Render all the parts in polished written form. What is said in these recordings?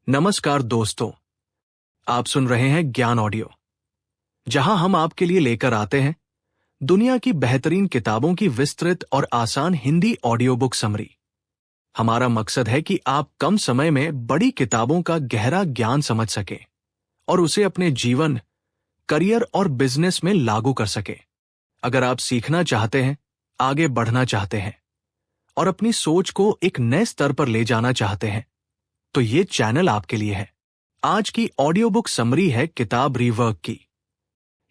नमस्कार दोस्तों, आप सुन रहे हैं ज्ञान ऑडियो, जहां हम आपके लिए लेकर आते हैं दुनिया की बेहतरीन किताबों की विस्तृत और आसान हिंदी ऑडियो बुक समरी। हमारा मकसद है कि आप कम समय में बड़ी किताबों का गहरा ज्ञान समझ सकें और उसे अपने जीवन, करियर और बिजनेस में लागू कर सकें। अगर आप सीखना चाहते हैं, आगे बढ़ना चाहते हैं और अपनी सोच को एक नए स्तर पर ले जाना चाहते हैं, तो ये चैनल आपके लिए है। आज की ऑडियो बुक समरी है किताब रीवर्क की।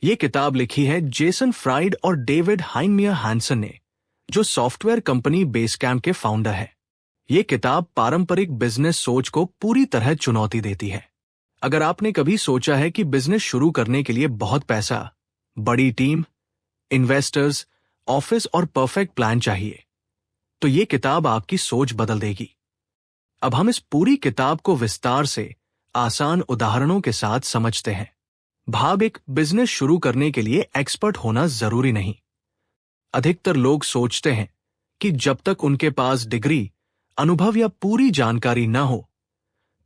ये किताब लिखी है जेसन फ्राइड और डेविड हाइनमियर हैंसन ने, जो सॉफ्टवेयर कंपनी बेसकैम्प के फाउंडर है। ये किताब पारंपरिक बिजनेस सोच को पूरी तरह चुनौती देती है। अगर आपने कभी सोचा है कि बिजनेस शुरू करने के लिए बहुत पैसा, बड़ी टीम, इन्वेस्टर्स, ऑफिस और परफेक्ट प्लान चाहिए, तो ये किताब आपकी सोच बदल देगी। अब हम इस पूरी किताब को विस्तार से आसान उदाहरणों के साथ समझते हैं। भाग एक, बिजनेस शुरू करने के लिए एक्सपर्ट होना जरूरी नहीं। अधिकतर लोग सोचते हैं कि जब तक उनके पास डिग्री, अनुभव या पूरी जानकारी न हो,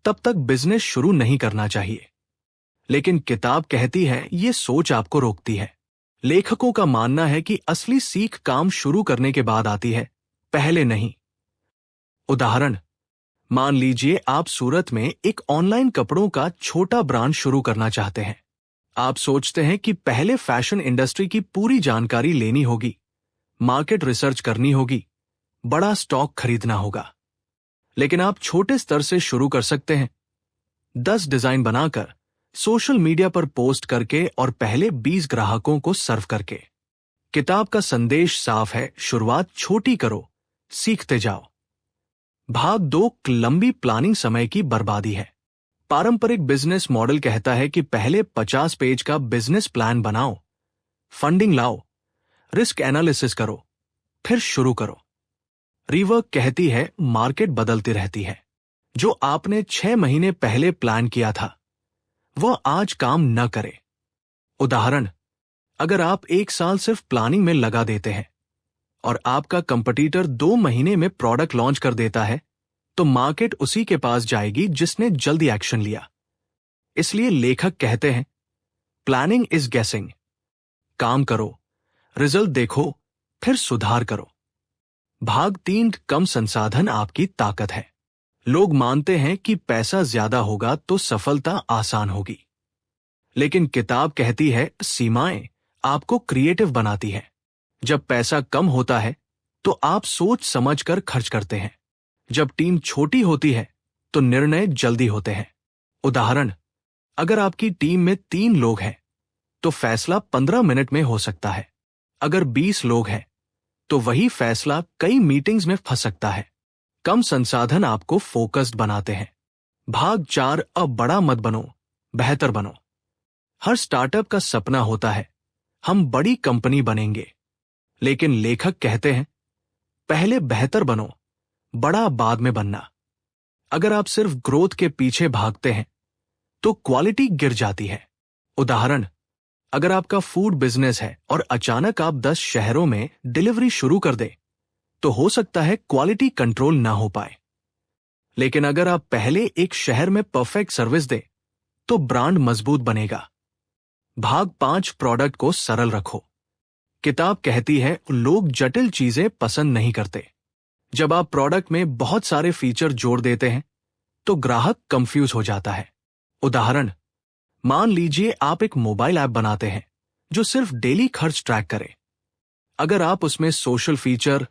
तब तक बिजनेस शुरू नहीं करना चाहिए। लेकिन किताब कहती है ये सोच आपको रोकती है। लेखकों का मानना है कि असली सीख काम शुरू करने के बाद आती है, पहले नहीं। उदाहरण, मान लीजिए आप सूरत में एक ऑनलाइन कपड़ों का छोटा ब्रांड शुरू करना चाहते हैं। आप सोचते हैं कि पहले फैशन इंडस्ट्री की पूरी जानकारी लेनी होगी, मार्केट रिसर्च करनी होगी, बड़ा स्टॉक खरीदना होगा। लेकिन आप छोटे स्तर से शुरू कर सकते हैं, 10 डिजाइन बनाकर, सोशल मीडिया पर पोस्ट करके और पहले 20 ग्राहकों को सर्व करके। किताब का संदेश साफ है, शुरुआत छोटी करो, सीखते जाओ। भाग 2, लंबी प्लानिंग समय की बर्बादी है। पारंपरिक बिजनेस मॉडल कहता है कि पहले 50 पेज का बिजनेस प्लान बनाओ, फंडिंग लाओ, रिस्क एनालिसिस करो, फिर शुरू करो। रीवर्क कहती है मार्केट बदलती रहती है। जो आपने 6 महीने पहले प्लान किया था, वह आज काम न करे। उदाहरण, अगर आप 1 साल सिर्फ प्लानिंग में लगा देते हैं और आपका कंपटीटर 2 महीने में प्रोडक्ट लॉन्च कर देता है, तो मार्केट उसी के पास जाएगी जिसने जल्दी एक्शन लिया। इसलिए लेखक कहते हैं, प्लानिंग इज गेसिंग। काम करो, रिजल्ट देखो, फिर सुधार करो। भाग 3, कम संसाधन आपकी ताकत है। लोग मानते हैं कि पैसा ज्यादा होगा तो सफलता आसान होगी। लेकिन किताब कहती है सीमाएं आपको क्रिएटिव बनाती है। जब पैसा कम होता है तो आप सोच समझकर खर्च करते हैं। जब टीम छोटी होती है तो निर्णय जल्दी होते हैं। उदाहरण, अगर आपकी टीम में 3 लोग हैं तो फैसला 15 मिनट में हो सकता है। अगर 20 लोग हैं तो वही फैसला कई मीटिंग्स में फंस सकता है। कम संसाधन आपको फोकस्ड बनाते हैं। भाग 4, अब बड़ा मत बनो, बेहतर बनो। हर स्टार्टअप का सपना होता है, हम बड़ी कंपनी बनेंगे। लेकिन लेखक कहते हैं, पहले बेहतर बनो, बड़ा बाद में बनना। अगर आप सिर्फ ग्रोथ के पीछे भागते हैं तो क्वालिटी गिर जाती है। उदाहरण, अगर आपका फूड बिजनेस है और अचानक आप 10 शहरों में डिलीवरी शुरू कर दें, तो हो सकता है क्वालिटी कंट्रोल ना हो पाए। लेकिन अगर आप पहले एक शहर में परफेक्ट सर्विस दें, तो ब्रांड मजबूत बनेगा। भाग 5, प्रोडक्ट को सरल रखो। किताब कहती है लोग जटिल चीजें पसंद नहीं करते। जब आप प्रोडक्ट में बहुत सारे फीचर जोड़ देते हैं तो ग्राहक कंफ्यूज हो जाता है। उदाहरण, मान लीजिए आप एक मोबाइल ऐप बनाते हैं जो सिर्फ डेली खर्च ट्रैक करे। अगर आप उसमें social feature,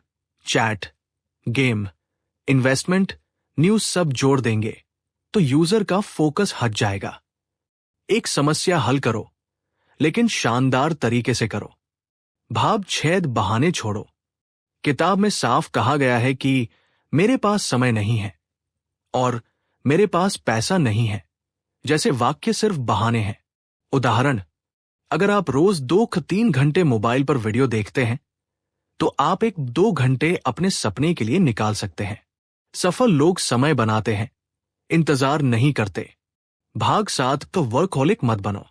chat, game, investment, news सब जोड़ देंगे तो यूजर का फोकस हट जाएगा। एक समस्या हल करो, लेकिन शानदार तरीके से करो। भाग 6, बहाने छोड़ो। किताब में साफ कहा गया है कि मेरे पास समय नहीं है और मेरे पास पैसा नहीं है जैसे वाक्य सिर्फ बहाने हैं। उदाहरण, अगर आप रोज 2-3 घंटे मोबाइल पर वीडियो देखते हैं तो आप 1-2 घंटे अपने सपने के लिए निकाल सकते हैं। सफल लोग समय बनाते हैं, इंतजार नहीं करते। भाग 7, तो वर्कहोलिक मत बनो।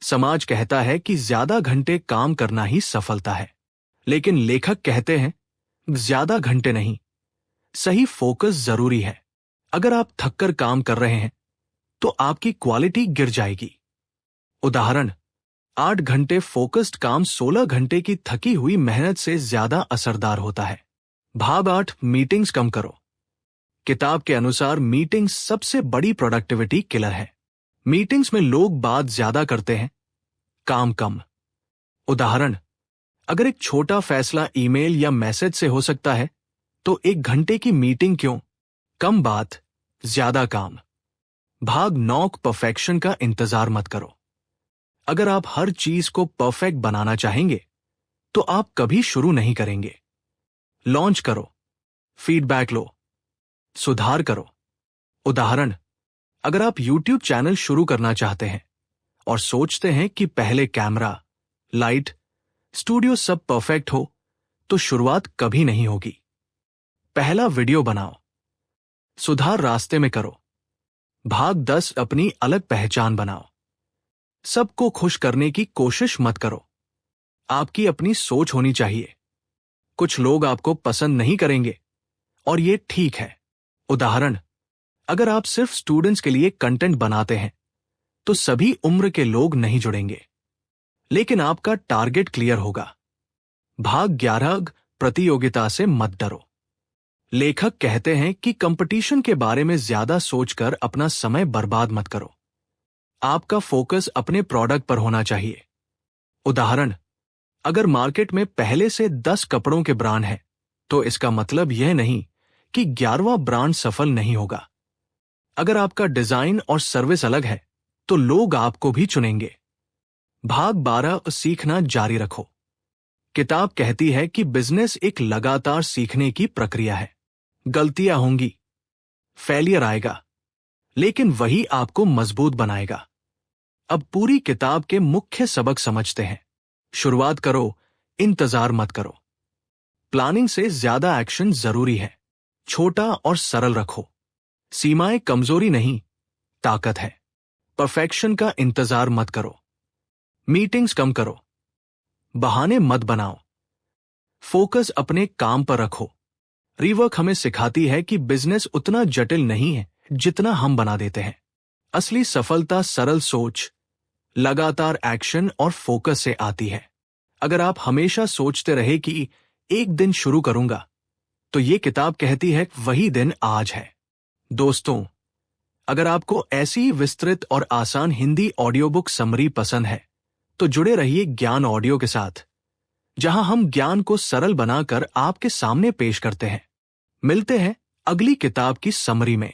समाज कहता है कि ज्यादा घंटे काम करना ही सफलता है, लेकिन लेखक कहते हैं ज्यादा घंटे नहीं, सही फोकस जरूरी है। अगर आप थककर काम कर रहे हैं तो आपकी क्वालिटी गिर जाएगी। उदाहरण, 8 घंटे फोकस्ड काम 16 घंटे की थकी हुई मेहनत से ज्यादा असरदार होता है। भाग 8, मीटिंग्स कम करो। किताब के अनुसार मीटिंग्स सबसे बड़ी प्रोडक्टिविटी किलर है। मीटिंग्स में लोग बात ज्यादा करते हैं, काम कम। उदाहरण, अगर एक छोटा फैसला ईमेल या मैसेज से हो सकता है तो 1 घंटे की मीटिंग क्यों? कम बात, ज्यादा काम। भाग 9, परफेक्शन का इंतजार मत करो। अगर आप हर चीज को परफेक्ट बनाना चाहेंगे तो आप कभी शुरू नहीं करेंगे। लॉन्च करो, फीडबैक लो, सुधार करो। उदाहरण, अगर आप YouTube चैनल शुरू करना चाहते हैं और सोचते हैं कि पहले कैमरा, लाइट, स्टूडियो सब परफेक्ट हो तो शुरुआत कभी नहीं होगी। पहला वीडियो बनाओ, सुधार रास्ते में करो। भाग 10, अपनी अलग पहचान बनाओ। सबको खुश करने की कोशिश मत करो। आपकी अपनी सोच होनी चाहिए। कुछ लोग आपको पसंद नहीं करेंगे और ये ठीक है। उदाहरण, अगर आप सिर्फ स्टूडेंट्स के लिए कंटेंट बनाते हैं तो सभी उम्र के लोग नहीं जुड़ेंगे, लेकिन आपका टारगेट क्लियर होगा। भाग 11, प्रतियोगिता से मत डरो। लेखक कहते हैं कि कंपटीशन के बारे में ज्यादा सोचकर अपना समय बर्बाद मत करो। आपका फोकस अपने प्रोडक्ट पर होना चाहिए। उदाहरण, अगर मार्केट में पहले से 10 कपड़ों के ब्रांड हैं तो इसका मतलब यह नहीं कि 11वां ब्रांड सफल नहीं होगा। अगर आपका डिजाइन और सर्विस अलग है तो लोग आपको भी चुनेंगे। भाग 12, सीखना जारी रखो। किताब कहती है कि बिजनेस एक लगातार सीखने की प्रक्रिया है। गलतियां होंगी, फेलियर आएगा, लेकिन वही आपको मजबूत बनाएगा। अब पूरी किताब के मुख्य सबक समझते हैं। शुरुआत करो, इंतजार मत करो। प्लानिंग से ज्यादा एक्शन जरूरी है। छोटा और सरल रखो। सीमाएं कमजोरी नहीं, ताकत है। परफेक्शन का इंतजार मत करो। मीटिंग्स कम करो। बहाने मत बनाओ। फोकस अपने काम पर रखो। रीवर्क हमें सिखाती है कि बिजनेस उतना जटिल नहीं है जितना हम बना देते हैं। असली सफलता सरल सोच, लगातार एक्शन और फोकस से आती है। अगर आप हमेशा सोचते रहे कि एक दिन शुरू करूंगा, तो ये किताब कहती है वही दिन आज है। दोस्तों, अगर आपको ऐसी विस्तृत और आसान हिंदी ऑडियो बुक समरी पसंद है तो जुड़े रहिए ज्ञान ऑडियो के साथ, जहां हम ज्ञान को सरल बनाकर आपके सामने पेश करते हैं। मिलते हैं अगली किताब की समरी में।